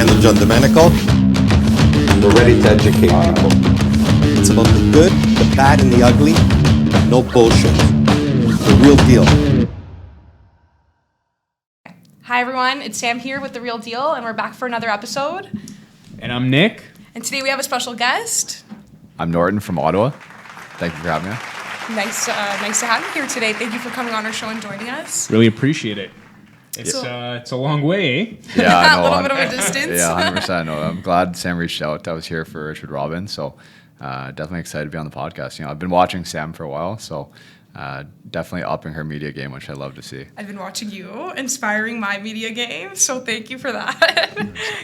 channel, John Domenico. We're ready to educate people. It's about the good, the bad, and the ugly. No bullshit. The real deal. Hi everyone, it's Sam here with The Real Deal, and we're back for another episode. And I'm Nick. And today we have a special guest. I'm Norton from Ottawa. Thank you for having me. Nice to have you here today. Thank you for coming on our show and joining us. Really appreciate it. It's a long way, eh? Yeah, I know. A little bit of a distance. Yeah, 100%. No, I'm glad Sam reached out. I was here for Richard Robin, so definitely excited to be on the podcast. You know, I've been watching Sam for a while, so definitely upping her media game, which I love to see. I've been watching you, inspiring my media game, so thank you for that.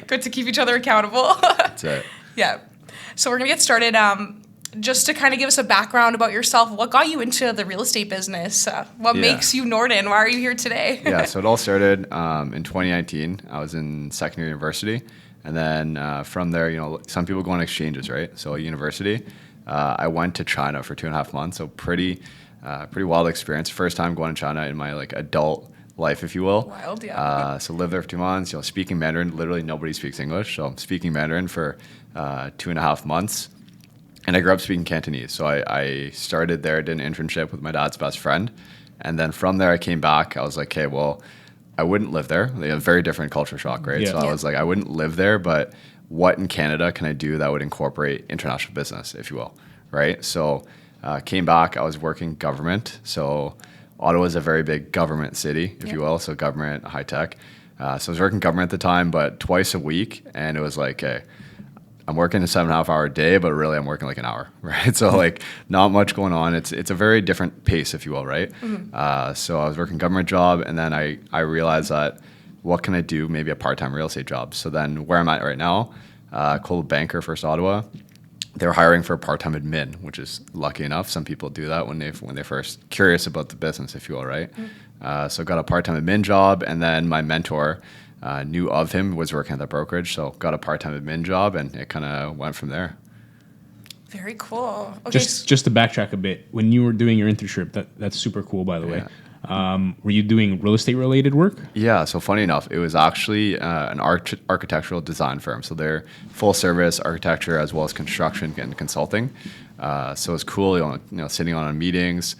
Good to keep each other accountable. That's it. Yeah. So we're going to get started. Just to kind of give us a background about yourself, what got you into the real estate business? What makes you Norton? Why are you here today? Yeah, so it all started in 2019. I was in second year university. And then from there, you know, some people go on exchanges, right? So at university, I went to China for 2.5 months. So pretty wild experience. First time going to China in my like adult life, if you will. Wild, yeah. So lived there for 2 months, you know, speaking Mandarin. Literally nobody speaks English. So I'm speaking Mandarin for 2.5 months. And I grew up speaking Cantonese. So I started there, did an internship with my dad's best friend. And then from there, I came back. I was like, okay, well, I wouldn't live there. They have a very different culture shock, right? Yeah. So I was like, I wouldn't live there, but what in Canada can I do that would incorporate international business, if you will, right? So came back. I was working government. So Ottawa is a very big government city, if you will. So government, high tech. So I was working government at the time, but twice a week. And it was like, hey, I'm working a 7.5 hour day, but really I'm working like an hour, right? So like not much going on. It's a very different pace, if you will, right? Mm-hmm. So I was working government job, and then I realized that what can I do? Maybe a part-time real estate job. So then where I'm at right now, Coldwell Banker, First Ottawa, they're hiring for a part-time admin, which is lucky enough. Some people do that when they're first curious about the business, if you will, right? Mm-hmm. So got a part-time admin job, and then my mentor knew of him, was working at the brokerage, so got a part-time admin job, and it kind of went from there. Very cool. Okay. Just to backtrack a bit, when you were doing your internship, that's super cool, by the way. Were you doing real estate related work? Yeah, so funny enough, it was actually an architectural design firm. So they're full service architecture as well as construction and consulting. So it's cool, you know, sitting on meetings.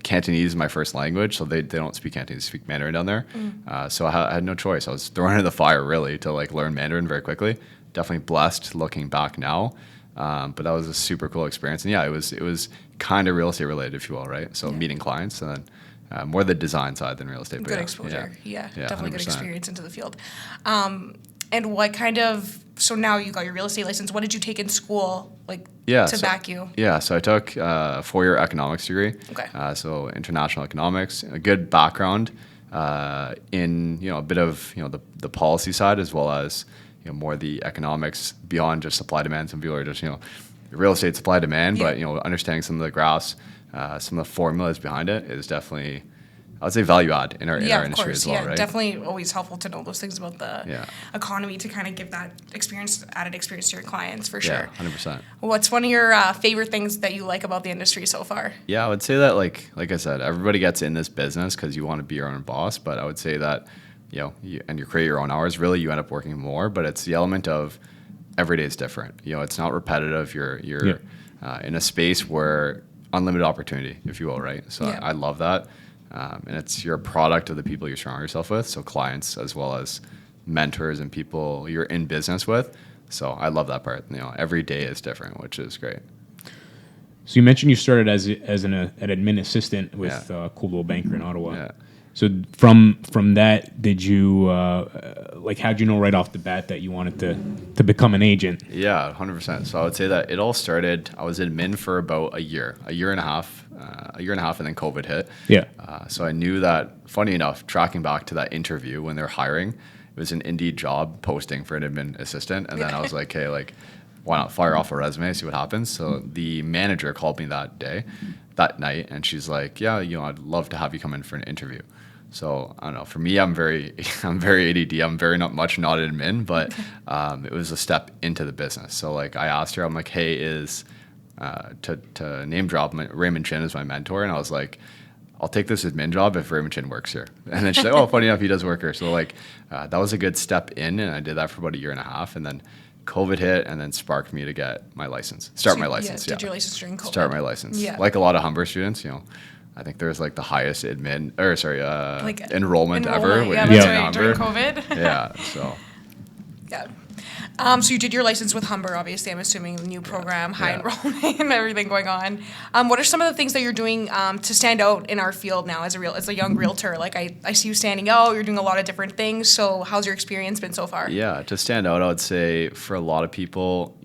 Cantonese is my first language, so they don't speak Cantonese, they speak Mandarin down there. So I had no choice. I was thrown into the fire really to like learn Mandarin very quickly. Definitely blessed looking back now. But that was a super cool experience. And yeah, it was kind of real estate related, if you will, right? So meeting clients, and then more the design side than real estate. Good exposure. Yeah, definitely 100%. Good experience into the field. And what kind of, so now you got your real estate license, what did you take in school back you? Yeah, so I took a 4-year economics degree. Okay. So international economics, a good background in, you know, a bit of, you know, the policy side as well as, you know, more the economics beyond just supply demand. Some people are just, you know, real estate supply demand, but, you know, understanding some of the graphs, some of the formulas behind it is definitely, I would say, value add in our industry as well, right? Definitely always helpful to know those things about the economy to kind of give that added experience to your clients, for sure. Yeah, 100%. What's one of your favorite things that you like about the industry so far? Yeah, I would say that, like I said, everybody gets in this business because you want to be your own boss, but I would say that, you know, you create your own hours, really you end up working more, but it's the element of every day is different. You know, it's not repetitive. You're in a space where unlimited opportunity, if you will, right? So I love that. And it's your product of the people you surround yourself with, so clients as well as mentors and people you're in business with. So I love that part. You know, every day is different, which is great. So you mentioned you started as an admin assistant with Coldwell Banker in Ottawa. Yeah. So from that, did you how'd you know right off the bat that you wanted to become an agent? Yeah, 100%. So I would say that it all started. I was admin for about a year and a half, and then COVID hit. Yeah. So I knew that. Funny enough, tracking back to that interview when they're hiring, it was an Indeed job posting for an admin assistant, and then I was like, hey, like, why not fire off a resume, see what happens? So the manager called me that night, and she's like, yeah, you know, I'd love to have you come in for an interview. So I don't know. For me, I'm very ADD. I'm very not admin, but it was a step into the business. So like I asked her, I'm like, hey, to name drop, Raymond Chin is my mentor, and I was like, I'll take this admin job if Raymond Chin works here. And then she's like, oh, funny enough, he does work here. So like that was a good step in, and I did that for about a year and a half, and then COVID hit and then sparked me to get my license. Start my license. Did your license during COVID? Start my license. Yeah. Like a lot of Humber students, I think there's like the highest enrollment ever. Yeah, that's right, during COVID. Yeah, so. Yeah. So you did your license with Humber, obviously. I'm assuming the new program, high enrollment, and everything going on. What are some of the things that you're doing to stand out in our field now as a young realtor? Like I see you standing out. You're doing a lot of different things. So how's your experience been so far? Yeah, to stand out, I would say for a lot of people,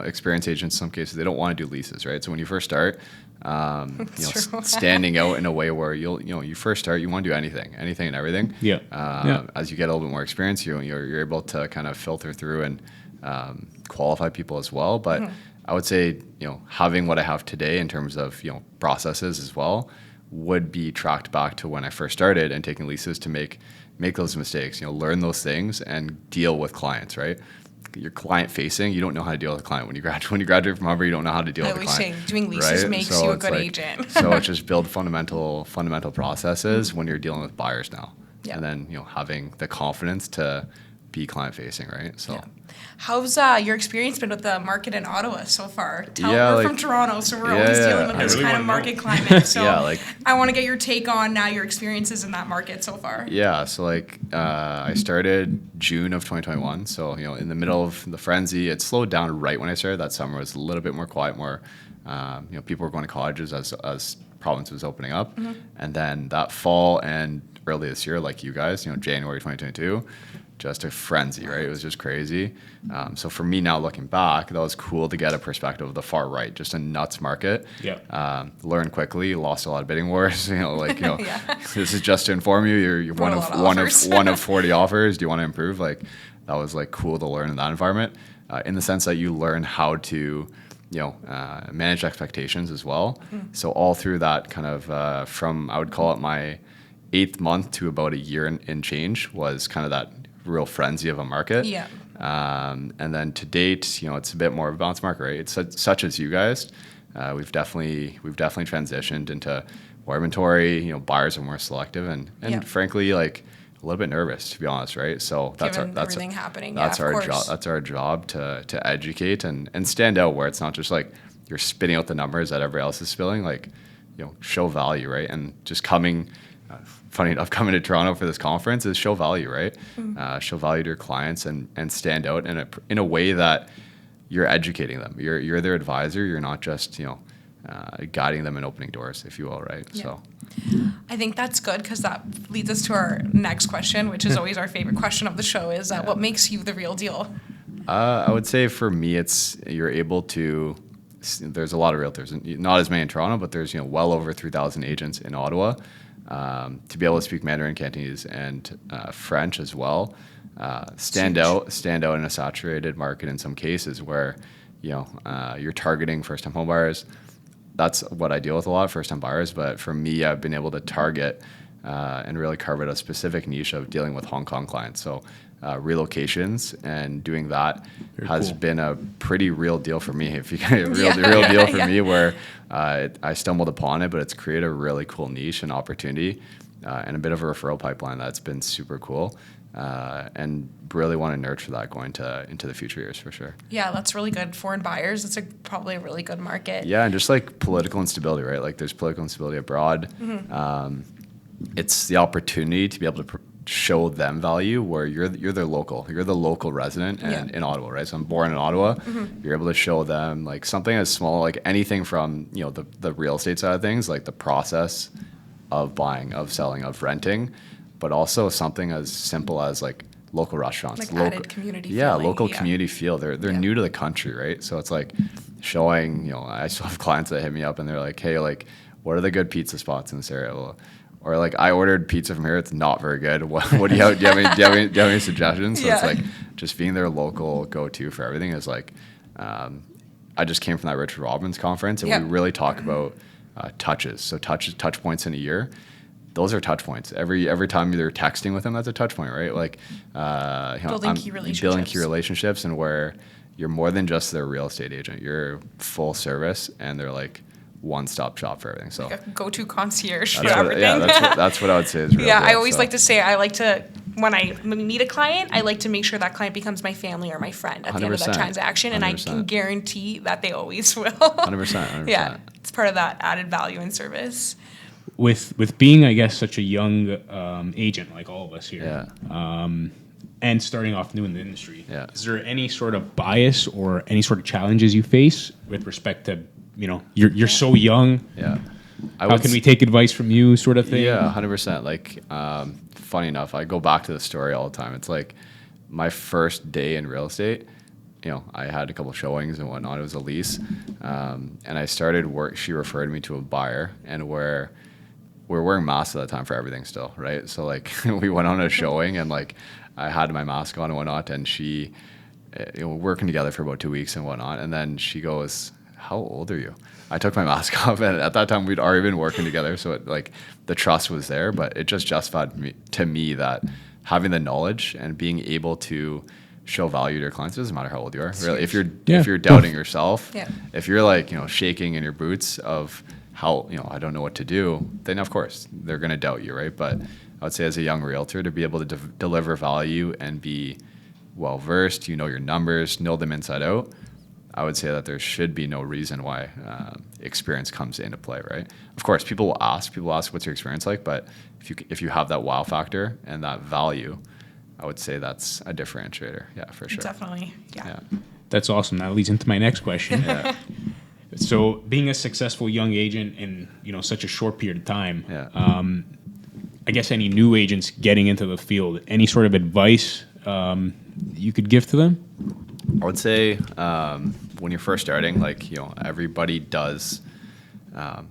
experienced agents in some cases, they don't want to do leases, right? So when you first start, standing out in a way where you first start, you want to do anything and everything. As you get a little bit more experience, you're able to kind of filter through and qualify people as well. But I would say, having what I have today in terms of, processes as well would be tracked back to when I first started and taking leases to make those mistakes, learn those things and deal with clients, right? You're client facing, you don't know how to deal with a client. When you graduate from Humber, you don't know how to deal with a client. Doing leases makes you a good agent. So it's just build fundamental processes when you're dealing with buyers now. Yeah. And then, having the confidence to be client facing, right? So how's your experience been with the market in Ottawa so far? We're from Toronto, so we're always dealing with this kind of market climate. So I want to get your take on your experiences in that market so far. Yeah, so I started June of 2021. So, in the middle of the frenzy, it slowed down right when I started. That summer was a little bit more quiet, more, people were going to colleges as province was opening up. And then that fall and early this year, like you guys, January 2022, just a frenzy, right? It was just crazy. So for me now, looking back, that was cool to get a perspective of the far right, just a nuts market. Learn quickly, lost a lot of bidding wars. This is just to inform you. You're one of 40 offers. Do you want to improve? That was cool to learn in that environment, in the sense that you learn how to manage expectations as well. So all through that kind of from, I would call it my 8th month to about a year in change, was kind of that real frenzy of a market. And then to date, it's a bit more of a balanced market, right? It's such as you guys, we've definitely transitioned into more inventory. Buyers are more selective and frankly, a little bit nervous, to be honest, right? So that's everything happening. That's our job. That's our job to educate and stand out, where it's not just you're spitting out the numbers that everybody else is spilling. Show value, right? And just coming. Funny enough, coming to Toronto for this conference is show value, right? Show value to your clients and stand out in a way that you're educating them. You're their advisor. You're not just guiding them and opening doors, if you will, right? Yeah. So I think that's good, because that leads us to our next question, which is always our favorite question of the show, is what makes you the real deal? I would say for me, it's you're able to. There's a lot of realtors, not as many in Toronto, but there's well over 3,000 agents in Ottawa. To be able to speak Mandarin, Cantonese, and French as well, stand out in a saturated market in some cases where, you're targeting first-time home buyers. That's what I deal with a lot, first-time buyers. But for me, I've been able to target and really carve out a specific niche of dealing with Hong Kong clients. So relocations and doing that has been a pretty real deal for me. If you real deal for me, where I stumbled upon it, but it's created a really cool niche and opportunity and a bit of a referral pipeline that's been super cool. And really want to nurture that going into the future years for sure. Yeah, that's really good. Foreign buyers, it's probably a really good market. Yeah, and just political instability, right? There's political instability abroad. It's the opportunity to be able to show them value where you're their local, you're the local resident and in Ottawa, right? So I'm born in Ottawa. You're able to show them something as small, anything from the real estate side of things, the process of buying, of selling, of renting, but also something as simple as local restaurants, added community feeling. Local community feel. They're new to the country, right? So it's showing. I still have clients that hit me up and they're like, hey, what are the good pizza spots in this area? Well, or I ordered pizza from here. It's not very good. What do you have? Do you have any suggestions? So it's just being their local go-to for everything is I just came from that Richard Robbins conference and we really talk about touches. So touch points in a year. Those are touch points. Every time you're texting with them, that's a touch point, right? Building key relationships and where you're more than just their real estate agent. You're full service and they're one-stop shop for everything. So Like a go-to concierge for that's what, everything. yeah, that's what I would say is real Yeah, deal, I always so. like to say I like to, when I meet a client, I like to make sure that client becomes my family or my friend at the end of that 100%, transaction, and I can 100%. guarantee that they always will. 100%. Yeah, it's part of that added value and service. With being, I guess, such a young agent like all of us here, Yeah. and starting off new in the industry, Yeah. is there any sort of bias or any sort of challenges you face with respect to, you're so young? Yeah. How can we take advice from you, sort of thing? Yeah, 100%. Like, funny enough, I go back to the story all the time. It's like my first day in real estate. I had a couple showings and whatnot. It was a lease, and I started work. She referred me to a buyer, and we're wearing masks at the time for everything still, right? So like we went on a showing, and like I had my mask on and whatnot, and she, working together for about 2 weeks and whatnot, and then she goes, "How old are you?" I took my mask off, and at that time we'd already been working together, so the trust was there, but it just justified to me that having the knowledge and being able to show value to your clients, it doesn't matter how old you are. Really, if you're doubting yourself, Yeah. if you're like shaking in your boots of how I don't know what to do, then of course they're gonna doubt you, right? But I would say as a young realtor, to be able to deliver value and be well versed, your numbers, know them inside out, I would say that there should be no reason why experience comes into play, right? Of course, people will ask, what's your experience like? But if you have that wow factor and that value, I would say that's a differentiator. Yeah, for sure. Definitely, yeah. That's awesome. That leads into my next question. Yeah. So, being a successful young agent in such a short period of time, Yeah. I guess any new agents getting into the field, any sort of advice you could give to them? I would say when you're first starting, everybody does.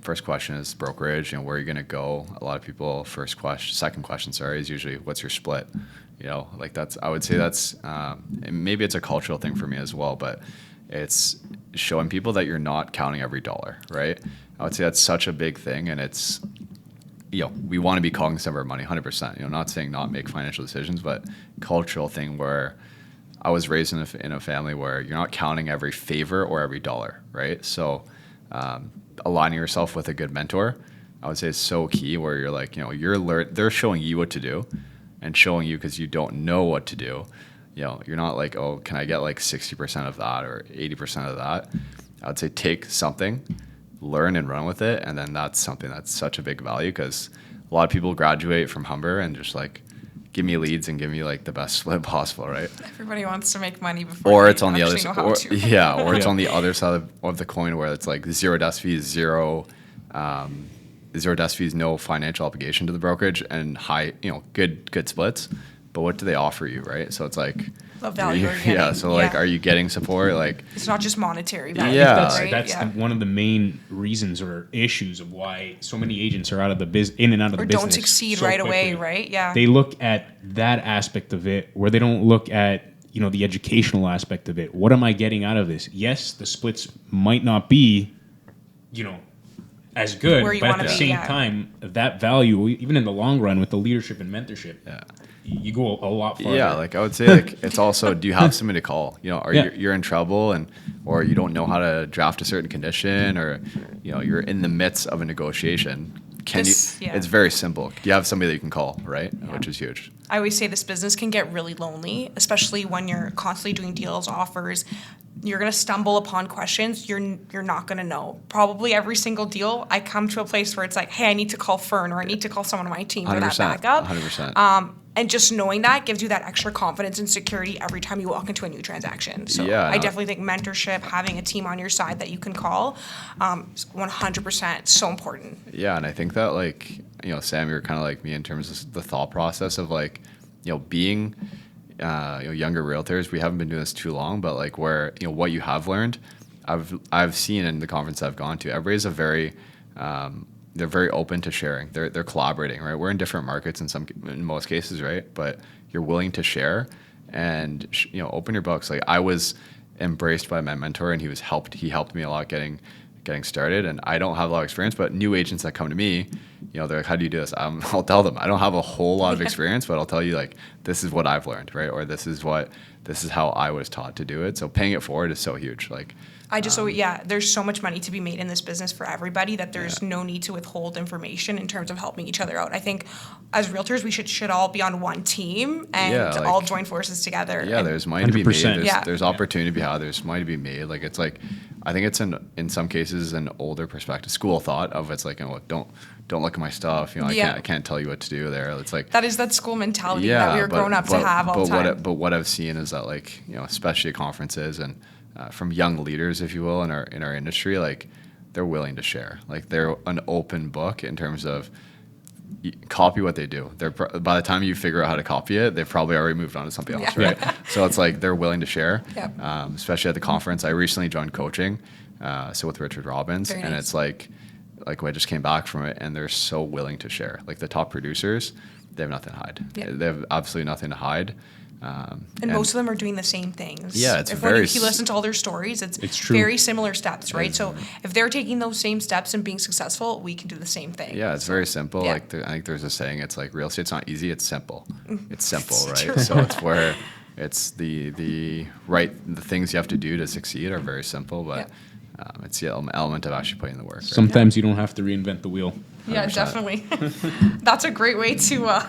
First question is brokerage, where are you going to go? A lot of people, second question, is usually what's your split? I would say that's, maybe it's a cultural thing for me as well, but it's showing people that you're not counting every dollar, right? I would say that's such a big thing, and it's, we want to be cognizant of our money, 100%. Not saying not make financial decisions, but cultural thing where I was raised in a family where you're not counting every favor or every dollar, right? So aligning yourself with a good mentor, I would say is so key, where you're like, they're showing you what to do and showing you because you don't know what to do. You're not like, oh, can I get like 60% of that or 80% of that? I would say take something, learn and run with it, and then that's something that's such a big value, because a lot of people graduate from Humber and just like, give me leads and give me like the best split possible, right? Everybody wants to make money before Or they it's on the other actually know side, how or, to. yeah, or it's on the other side of the coin, where it's like zero desk fees, zero desk fees, no financial obligation to the brokerage, and high, good splits. But what do they offer you, right? So it's like, The value you're yeah. getting. So like, are you getting support? Like, It's not just monetary value. Yeah. right? That's Yeah. one of the main reasons or issues of why so many agents are out of the in and out of the Or business. don't succeed so right away, quickly. right? Yeah. They look at that aspect of it, where they don't look at the educational aspect of it. What am I getting out of this? Yes, the splits might not be, as good, Where you but at wanna the be, same yeah. time, that value, even in the long run, with the leadership and mentorship, yeah. you go a lot farther. Yeah, like I would say, like it's also, do you have somebody to call? Are Yeah. you're in trouble, or you don't know how to draft a certain condition, or you're in the midst of a negotiation. Yeah. It's very simple. Do you have somebody that you can call, right? Which is huge. I always say this business can get really lonely, especially when you're constantly doing deals, offers. You're gonna stumble upon questions you're not gonna know. Probably every single deal, I come to a place where it's like, hey, I need to call Fern, or I need to call someone on my team for that 100%, backup. 100%. And just knowing that gives you that extra confidence and security every time you walk into a new transaction. So Yeah, I no. definitely think mentorship, having a team on your side that you can call, is 100% so important. Yeah, and I think that Sam, you're kind of like me in terms of the thought process of being younger realtors. We haven't been doing this too long, but like where what you have learned, I've seen in the conference I've gone to, everybody's a very they're very open to sharing. They're collaborating, right? We're in different markets in most cases, right? But you're willing to share and open your books. Like I was embraced by my mentor, and he helped me a lot getting started. And I don't have a lot of experience, but new agents that come to me, they're like, how do you do this? I'll tell them I don't have a whole lot of experience, but I'll tell you like this is what I've learned, right? Or this is how I was taught to do it. So paying it forward is so huge. Like there's so much money to be made in this business for everybody that there's no need to withhold information in terms of helping each other out. I think as realtors, we should all be on one team and all join forces together. Yeah, there's money to be made. 100%. There's opportunity to be had. There's money to be made. Like it's like, I think it's in some cases an older perspective, school thought of it's like, don't look at my stuff. I can't tell you what to do there. It's like that school mentality that we were grown up to have all the time. But what I've seen is that like especially at conferences and from young leaders, if you will, in our industry, like they're willing to share. Like they're an open book in terms of copy what they do. By the time you figure out how to copy it, they've probably already moved on to something else, right? So it's like they're willing to share. Yep. Especially at the conference, I recently joined coaching, so with Richard Robbins, Very and nice. it's like I just came back from it, and they're so willing to share. Like the top producers, they have nothing to hide. Yeah. They have absolutely nothing to hide. And most of them are doing the same things. Yeah, it's if very you listen to all their stories, it's true. very similar steps, right? So if they're taking those same steps and being successful, we can do the same thing. Yeah, it's very simple. yeah. Like I think there's a saying. It's like real estate's not easy. It's simple. It's simple, It's right? true. So it's where it's the things you have to do to succeed are very simple, but it's the element of actually putting in the work. Right? Sometimes you don't have to reinvent the wheel. Yeah, 100%. definitely. That's a great way to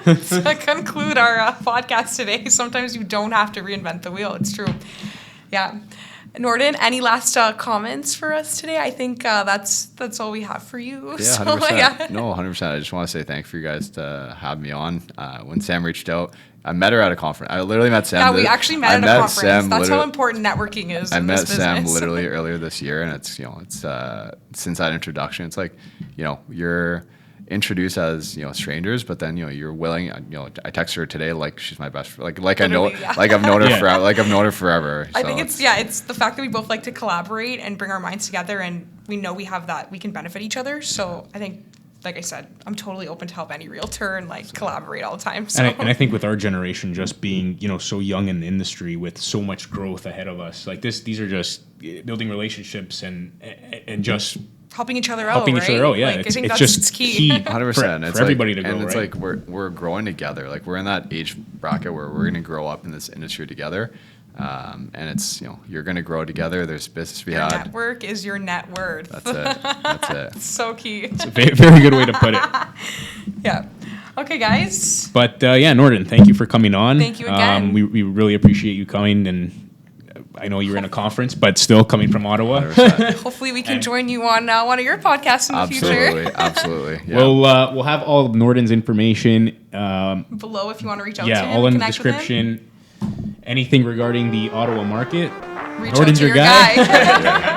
to conclude our podcast today. Sometimes you don't have to reinvent the wheel. It's true. Yeah. Norton, any last comments for us today? I think that's all we have for you. Yeah, 100%. No, 100%. I just want to say thank you for you guys to have me on. When Sam reached out, I met her at a conference. I literally met Sam. Yeah, we actually met at a conference. Sam That's how important networking is. I in met this Sam business. literally earlier this year, and it's since that introduction, it's like you're introduced as strangers, but then you're willing. I text her today like she's my best friend. Like I know, Literally, yeah. like I've known her Yeah. forever. Like I've known her forever. I So think it's the fact that we both like to collaborate and bring our minds together, and we know we have that we can benefit each other. So I think, like I said, I'm totally open to help any realtor and collaborate all the time. So And I think with our generation, just being so young in the industry with so much growth ahead of us, like these are just building relationships and just helping each other helping out, each right? other out. Yeah, Like, I it's think that's just key. 100%. for everybody to grow. And it's right? like we're growing together. Like we're in that age bracket where we're going to grow up in this industry together. And it's you're going to grow together. There's business to be Your had. network is your net worth. That's it. That's it. So key. It's a very good way to put it. Yeah. Okay, guys. But Norton, thank you for coming on. Thank you again. We really appreciate you coming, and I know you're in a conference, but still coming from Ottawa. 100%. Hopefully we can join you on one of your podcasts in the future. Absolutely. Yeah. We'll have all of Norton's information. Below if you want to reach out to him. All in the connect with him. description. Anything regarding the Ottawa market. Reach Norton's out to your guy.